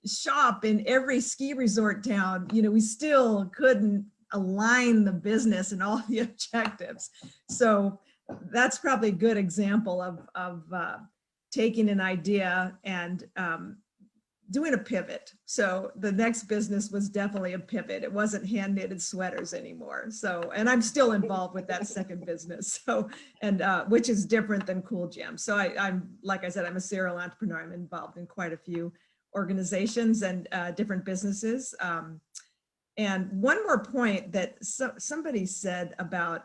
shop in every ski resort town, you know, we still couldn't align the business and all the objectives. So that's probably a good example of taking an idea and doing a pivot. So the next business was definitely a pivot. It wasn't hand knitted sweaters anymore. So, and I'm still involved with that second business. So, and which is different than Cool Jam. So I'm, like I said, I'm a serial entrepreneur. I'm involved in quite a few organizations and different businesses. And one more point that somebody said about,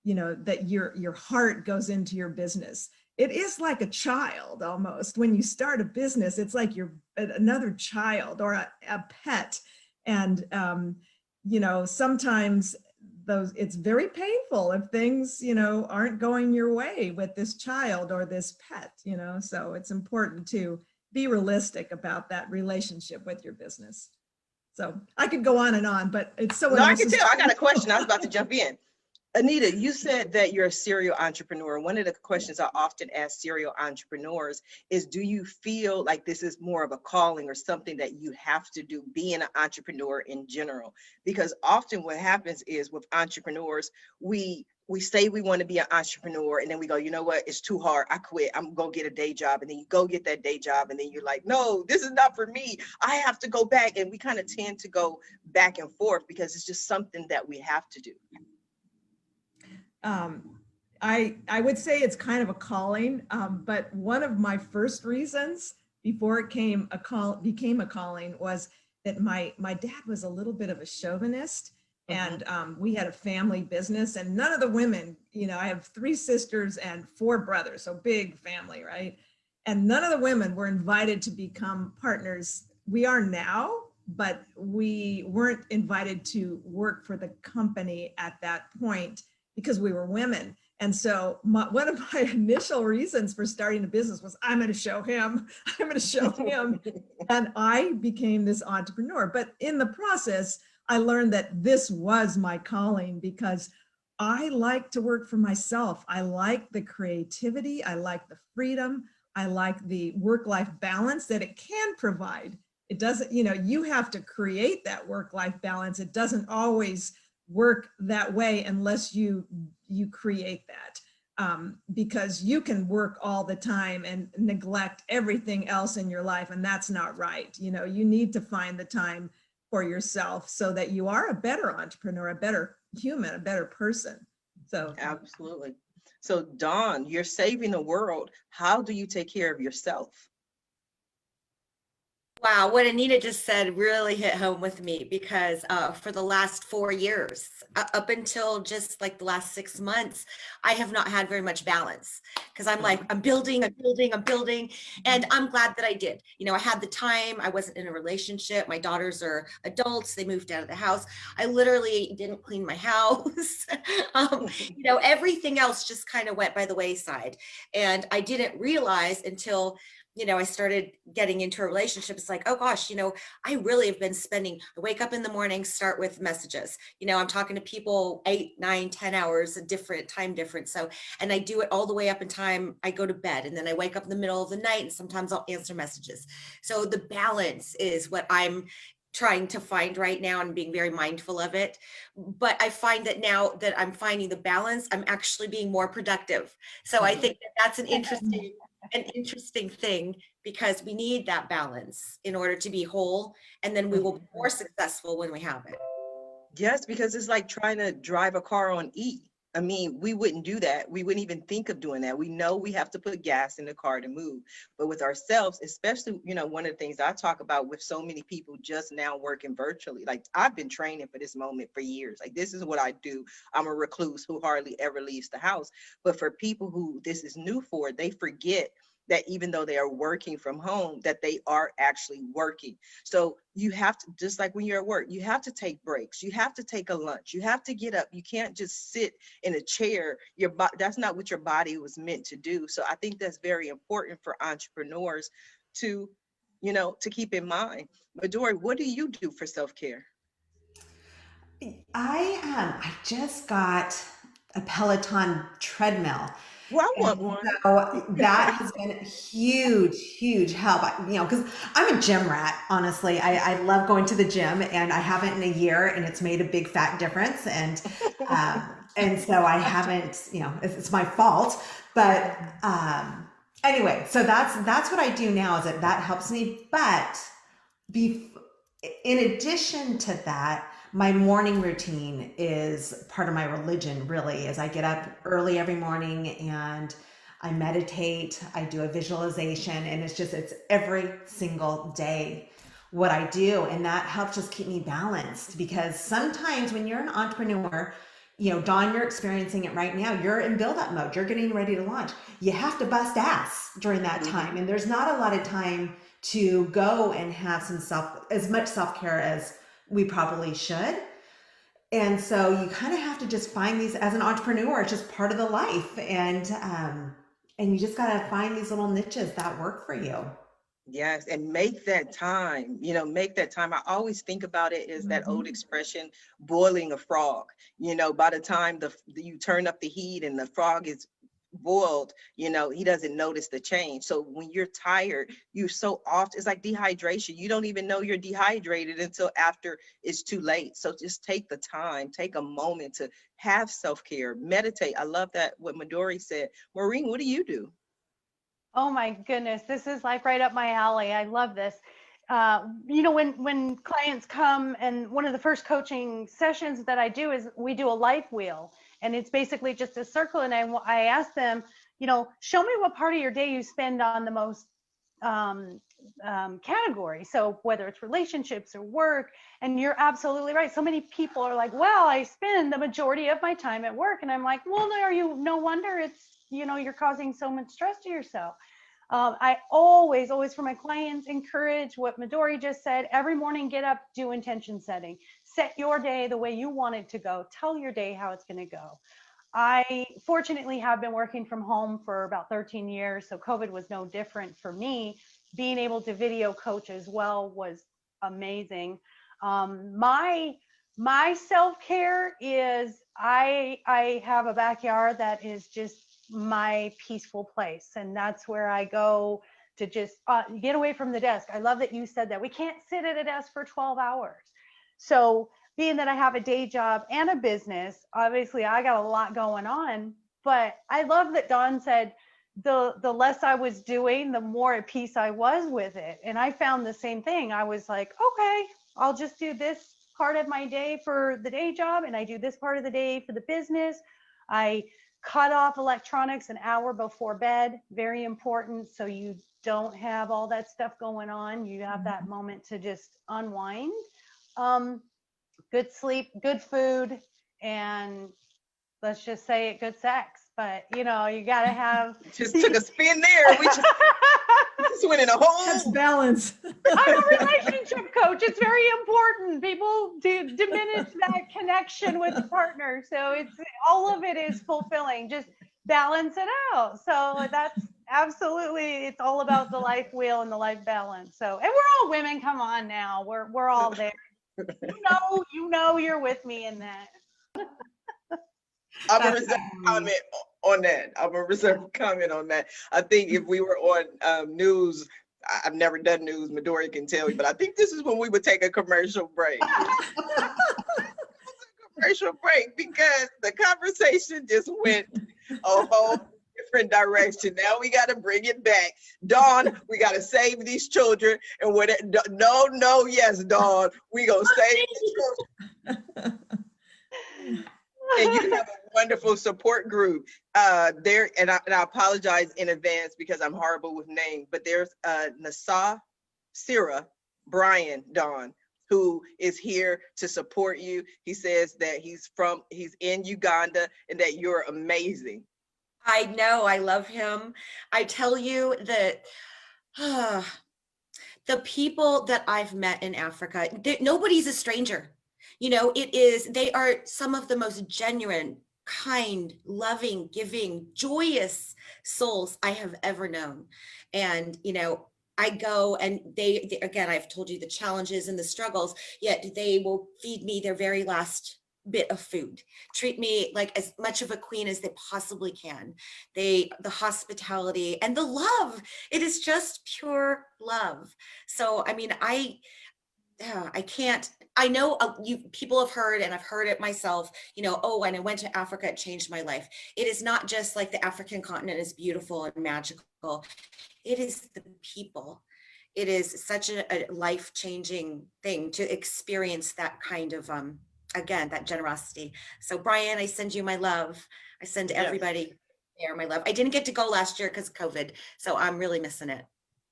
you know, that your heart goes into your business. It is like a child almost. When you start a business, it's like you're another child or a pet. And, you know, sometimes it's very painful if things, you know, aren't going your way with this child or this pet, you know, so it's important to be realistic about that relationship with your business. So I could go on, but it's someone No, I else's. can tell. I got a question. I was about to jump in. Anita, you said that you're a serial entrepreneur. One of the questions I often ask serial entrepreneurs is, do you feel like this is more of a calling or something that you have to do, being an entrepreneur in general? Because often what happens is with entrepreneurs, we say we want to be an entrepreneur and then we go, you know what, it's too hard, I quit, I'm gonna get a day job. And then you go get that day job and then you're like, no, this is not for me, I have to go back. And we kind of tend to go back and forth because it's just something that we have to do. I would say it's kind of a calling, but one of my first reasons before it became a calling was that my dad was a little bit of a chauvinist. And we had a family business and none of the women, you know, I have 3 sisters and 4 brothers, so big family, right? And none of the women were invited to become partners. We are now, but we weren't invited to work for the company at that point because we were women. And so one of my initial reasons for starting a business was, I'm going to show him, I'm going to show him. And I became this entrepreneur. But in the process, I learned that this was my calling because I like to work for myself. I like the creativity. I like the freedom. I like the work-life balance that it can provide. It doesn't, you know, you have to create that work-life balance. It doesn't always work that way unless you create that, because you can work all the time and neglect everything else in your life, and that's not right. You know, you need to find the time for yourself so that you are a better entrepreneur, a better human, a better person. So Absolutely. So Dawn, you're saving the world. How do you take care of yourself? Wow, what Anita just said really hit home with me because for the last 4 years, up until just like the last 6 months, I have not had very much balance because I'm like, I'm building. And I'm glad that I did. You know, I had the time. I wasn't in a relationship. My daughters are adults. They moved out of the house. I literally didn't clean my house. You know, everything else just kind of went by the wayside. And I didn't realize until, you know, I started getting into a relationship. It's like, oh gosh, you know, I really have been spending, I wake up in the morning, start with messages. You know, I'm talking to people 8, 9, 10 hours, a different time difference. So, and I do it all the way up in time I go to bed, and then I wake up in the middle of the night and sometimes I'll answer messages. So the balance is what I'm trying to find right now and being very mindful of it. But I find that now that I'm finding the balance, I'm actually being more productive. So I think that that's an interesting an interesting thing because we need that balance in order to be whole, and then we will be more successful when we have it. Yes, because it's like trying to drive a car on E. I mean, we wouldn't do that. We wouldn't even think of doing that. We know we have to put gas in the car to move. But with ourselves, especially, you know, one of the things I talk about with so many people just now working virtually, like I've been training for this moment for years. Like this is what I do. I'm a recluse who hardly ever leaves the house. But for people who this is new for, they forget that even though they are working from home, that they are actually working. So you have to, just like when you're at work, you have to take breaks. You have to take a lunch. You have to get up. You can't just sit in a chair. That's not what your body was meant to do. So I think that's very important for entrepreneurs to, you know, to keep in mind. Midori, what do you do for self-care? I just got a Peloton treadmill. Well, I want And one. so that has been a huge, huge help. You know, because I'm a gym rat, honestly. I love going to the gym, and I haven't in a year, and it's made a big fat difference. And so I haven't, you know, it's my fault. But anyway, so that's what I do now, is that helps me. But in addition to that, my morning routine is part of my religion, really, is I get up early every morning and I meditate, I do a visualization, and it's every single day what I do. And that helps just keep me balanced, because sometimes when you're an entrepreneur, you know, Dawn, you're experiencing it right now. You're in build-up mode. You're getting ready to launch. You have to bust ass during that time. And there's not a lot of time to go and have as much self-care as we probably should. And so you kind of have to just find these, as an entrepreneur, it's just part of the life. And you just got to find these little niches that work for you. Yes, and make that time, you know, make that time. I always think about it as that old expression, boiling a frog. You know, by the time you turn up the heat and the frog is boiled, you know, he doesn't notice the change. So when you're tired, you're so off, it's like dehydration. You don't even know you're dehydrated until after it's too late. So just take the time, take a moment to have self-care, meditate. I love that, what Midori said. Maureen, what do you do? Oh my goodness, this is like right up my alley. I love this. You know, when clients come, and one of the first coaching sessions that I do is we do a life wheel, and it's basically just a circle. And I ask them, you know, show me what part of your day you spend on the most category. So whether it's relationships or work, and you're absolutely right. So many people are like, well, I spend the majority of my time at work. And I'm like, well, no wonder it's, you know, you're causing so much stress to yourself. I always for my clients encourage what Midori just said. Every morning, get up, do intention setting, set your day the way you want it to go. Tell your day how it's going to go. I fortunately have been working from home for about 13 years. So COVID was no different for me. Being able to video coach as well was amazing. My self-care is I have a backyard that is just my peaceful place, and that's where I go to just get away from the desk. I love that you said that we can't sit at a desk for 12 hours. So being that I have a day job and a business, obviously I got a lot going on, but I love that Dawn said the less I was doing, the more at peace I was with it. And I found the same thing. I was like, okay, I'll just do this part of my day for the day job, and I do this part of the day for the business. I cut off electronics an hour before bed, very important. So you don't have all that stuff going on. You have that moment to just unwind. Good sleep, good food, and let's just say it, good sex. But you know, you gotta have. Just took a spin there. We just went in a That's whole. balance. I'm a relationship coach. It's very important. People do diminish that connection with the partner. So it's all of it is fulfilling. Just balance it out. So that's absolutely, it's all about the life wheel and the life balance. So, and we're all women. Come on now. We're all there. You know, you're with me in that. I'm a reserve comment on that. I'm a reserve comment on that. I think if we were on news, I've never done news, Midori can tell you, but I think this is when we would take a commercial break. Commercial break, because the conversation just went a whole different direction. Now we got to bring it back. Dawn, we got to save these children. And what? No, yes, Dawn, we gonna save the children. And you have a wonderful support group there. And I apologize in advance because I'm horrible with names. But there's Nasa, Sira, Brian, Dawn, who is here to support you. He says that he's in Uganda and that you're amazing. I know, I love him. I tell you that the people that I've met in Africa, nobody's a stranger. You know, they are some of the most genuine, kind, loving, giving, joyous souls I have ever known. And, you know, I go and they again, I've told you the challenges and the struggles, yet they will feed me their very last bit of food, treat me like as much of a queen as they possibly can. The hospitality and the love, it is just pure love. So, I mean, I can't, I know people have heard, and I've heard it myself, you know, oh, when I went to Africa, it changed my life. It is not just like the African continent is beautiful and magical. It is the people. It is such a life-changing thing to experience that kind of, again, that generosity. So Brian, I send you my love. I send everybody there my love. I didn't get to go last year because of COVID, so I'm really missing it.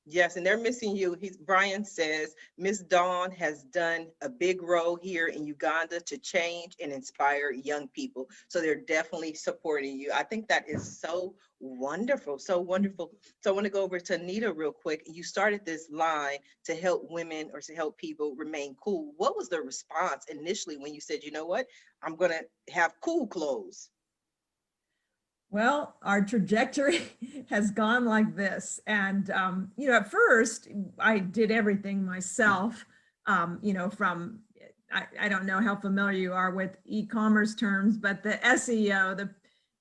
Yes, and they're missing you. Brian says, Miss Dawn has done a big role here in Uganda to change and inspire young people. So they're definitely supporting you. I think that is so wonderful, so wonderful. So I want to go over to Anita real quick. You started this line to help women or to help people remain cool. What was the response initially when you said, you know what, I'm going to have cool clothes? Well, our trajectory has gone like this. And, you know, at first I did everything myself, you know, from, I don't know how familiar you are with e-commerce terms, but the SEO, the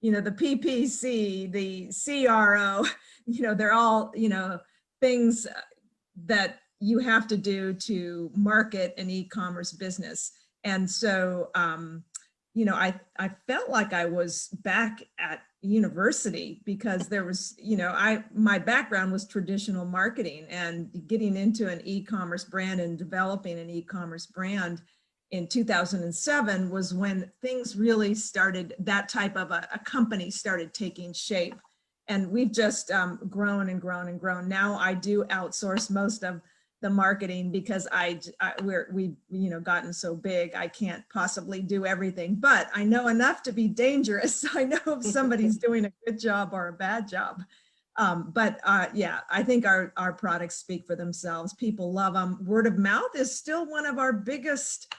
PPC, the CRO, you know, they're all, you know, things that you have to do to market an e-commerce business. And so, you know, I felt like I was back at university because there was, you know, my background was traditional marketing, and getting into an e-commerce brand and developing an e-commerce brand in 2007 was when things really started, that type of a company started taking shape. And we've just grown and grown and grown. Now I do outsource most of the marketing because we've you know, gotten so big, I can't possibly do everything, but I know enough to be dangerous. I know if somebody's doing a good job or a bad job. Yeah, I think our products speak for themselves. People love them. Word of mouth is still one of our biggest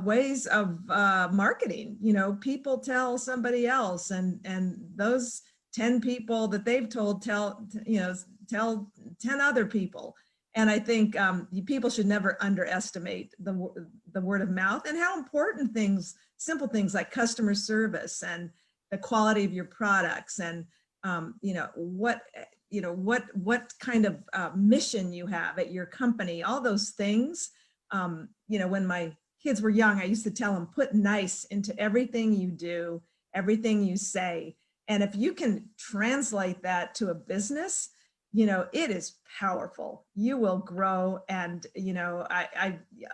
ways of marketing. You know, people tell somebody else, and those 10 people that they've told tell 10 other people. And I think people should never underestimate the word of mouth and how important simple things like customer service and the quality of your products, and what kind of mission you have at your company. All those things. When my kids were young, I used to tell them, put nice into everything you do, everything you say. And if you can translate that to a business, you know, it is powerful. You will grow. And, you know,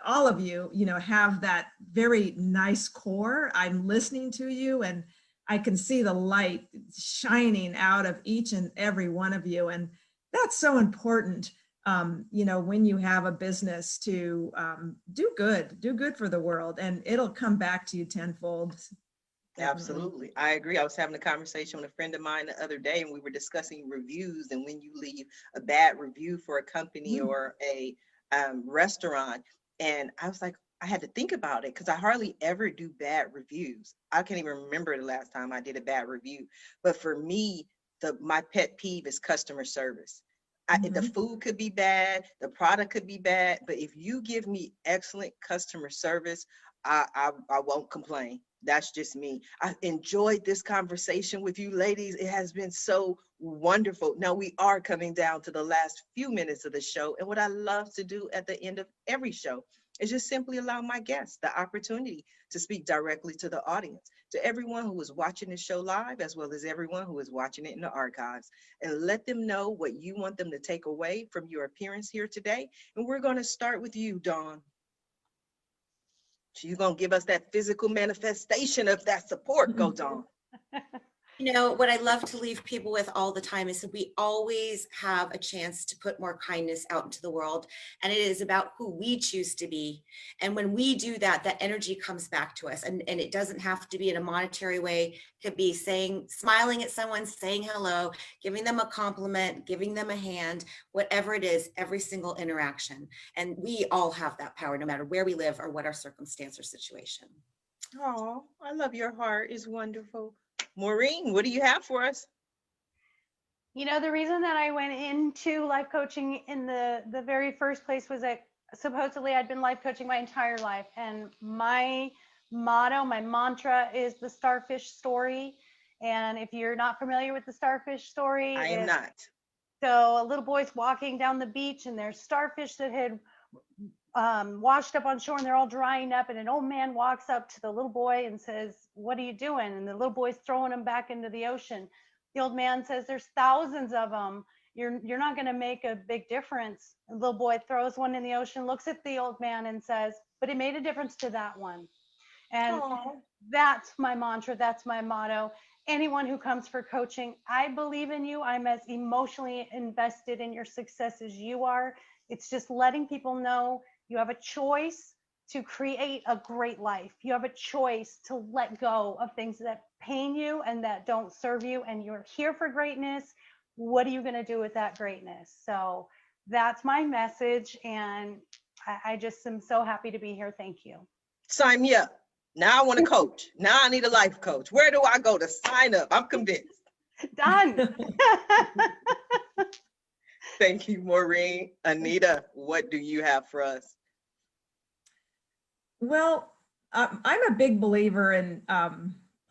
all of you, you know, have that very nice core. I'm listening to you and I can see the light shining out of each and every one of you. And that's so important, you know, when you have a business to do good for the world, and it'll come back to you tenfold. Absolutely. I agree. I was having a conversation with a friend of mine the other day, and we were discussing reviews, and when you leave a bad review for a company or a restaurant, and I was like, I had to think about it because I hardly ever do bad reviews. I can't even remember the last time I did a bad review. But for me, my pet peeve is customer service. The food could be bad, the product could be bad, but if you give me excellent customer service, I won't complain. That's just me. I enjoyed this conversation with you ladies. It has been so wonderful. Now we are coming down to the last few minutes of the show. And what I love to do at the end of every show is just simply allow my guests the opportunity to speak directly to the audience, to everyone who is watching the show live, as well as everyone who is watching it in the archives, and let them know what you want them to take away from your appearance here today. And we're going to start with you, Dawn. So you're going to give us that physical manifestation of that support. Go, Dawn. You know, what I love to leave people with all the time is that we always have a chance to put more kindness out into the world. And it is about who we choose to be. And when we do that, that energy comes back to us. And it doesn't have to be in a monetary way. It could be smiling at someone, saying hello, giving them a compliment, giving them a hand, whatever it is, every single interaction. And we all have that power, no matter where we live or what our circumstance or situation. Oh, I love your heart. It's wonderful. Maureen, what do you have for us? You know, the reason that I went into life coaching in the very first place was that supposedly I'd been life coaching my entire life. And my motto, my mantra is the starfish story. And if you're not familiar with the starfish story, I am not. So a little boy's walking down the beach and there's starfish that had washed up on shore and they're all drying up, and an old man walks up to the little boy and says, "What are you doing?" And the little boy's throwing them back into the ocean. The old man says, "There's thousands of them. You're not going to make a big difference." The little boy throws one in the ocean, looks at the old man and says, "But it made a difference to that one." And that's my mantra. That's my motto. Anyone who comes for coaching, I believe in you. I'm as emotionally invested in your success as you are. It's just letting people know you have a choice to create a great life. You have a choice to let go of things that pain you and that don't serve you. And you're here for greatness. What are you going to do with that greatness? So that's my message. And I just am so happy to be here. Thank you. Sign me up. Now I want to coach. Now I need a life coach. Where do I go to sign up? I'm convinced. Done. Thank you, Maureen. Anita, what do you have for us? Well, I'm a big believer in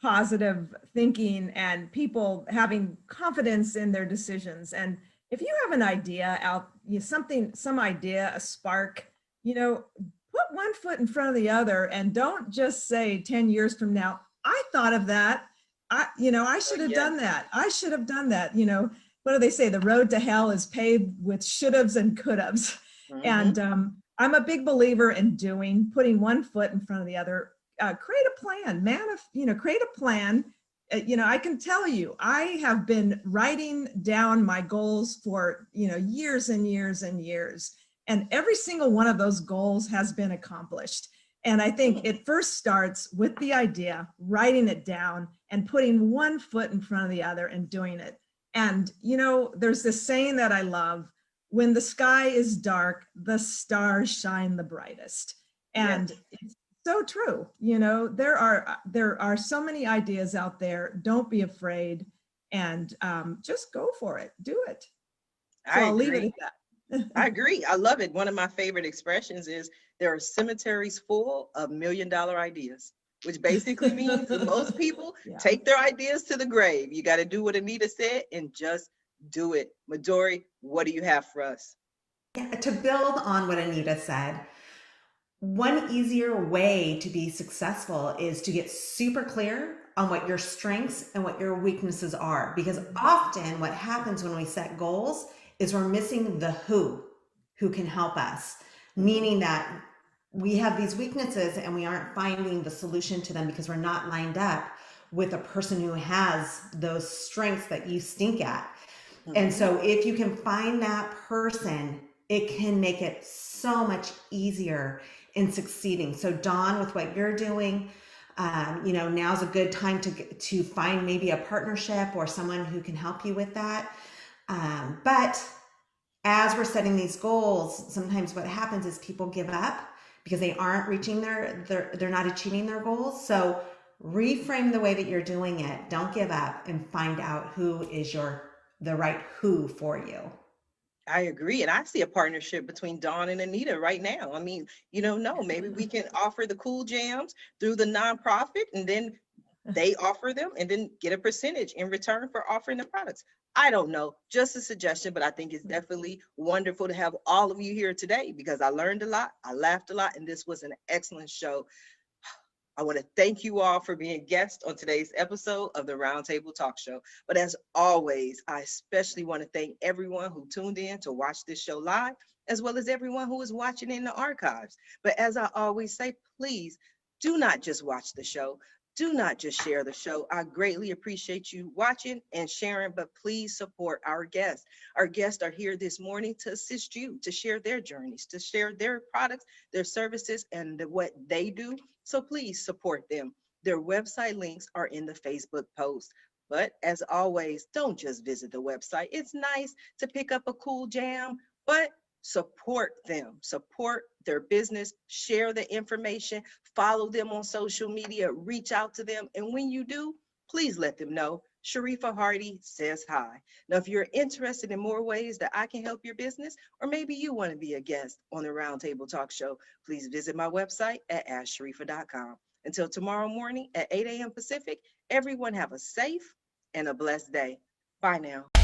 positive thinking and people having confidence in their decisions. And if you have an idea some idea, a spark, put one foot in front of the other and don't just say 10 years from now, I thought of that. I should have done that. I should have done that. What do they say? The road to hell is paved with should-haves and could-haves. Mm-hmm. And I'm a big believer in putting one foot in front of the other. Create a plan, create a plan. I can tell you, I have been writing down my goals for, years and years and years. And every single one of those goals has been accomplished. And I think it first starts with the idea, writing it down and putting one foot in front of the other and doing it. And, there's this saying that I love: when the sky is dark, the stars shine the brightest. And it's so true. There are so many ideas out there. Don't be afraid, and just go for it. Do it. So I'll leave it at that. I agree. I love it. One of my favorite expressions is there are cemeteries full of $1 million ideas, which basically means that most people take their ideas to the grave. You got to do what Anita said and just do it. Midori, what do you have for us? To build on what Anita said, one easier way to be successful is to get super clear on what your strengths and what your weaknesses are. Because often what happens when we set goals is we're missing the who can help us, meaning that we have these weaknesses and we aren't finding the solution to them because we're not lined up with a person who has those strengths that you stink at. Mm-hmm. And so if you can find that person, it can make it so much easier in succeeding. So Dawn, with what you're doing, now's a good time to find maybe a partnership or someone who can help you with that. But as we're setting these goals, sometimes what happens is people give up because they aren't reaching they're not achieving their goals. So reframe the way that you're doing it. Don't give up and find out who is the right who for you. I agree. And I see a partnership between Dawn and Anita right now. I mean, you don't know, maybe we can offer the cool jams through the nonprofit, and then they offer them and then get a percentage in return for offering the products. I don't know, just a suggestion, but I think it's definitely wonderful to have all of you here today because I learned a lot, I laughed a lot, and this was an excellent show. I want to thank you all for being guests on today's episode of the Roundtable Talk Show. But as always, I especially want to thank everyone who tuned in to watch this show live, as well as everyone who is watching in the archives. But as I always say, please do not just watch the show. Do not just share the show. I greatly appreciate you watching and sharing, but please support our guests. Our guests are here this morning to assist you, to share their journeys, to share their products, their services, and what they do. So please support them. Their website links are in the Facebook post. But as always, don't just visit the website. It's nice to pick up a cool jam, but support them, support their business, share the information, follow them on social media, reach out to them. And when you do, please let them know Sharifa Hardy says hi. Now, if you're interested in more ways that I can help your business, or maybe you want to be a guest on the Roundtable Talk Show, please visit my website at asksharifa.com. Until tomorrow morning at 8 a.m. Pacific, everyone have a safe and a blessed day. Bye now.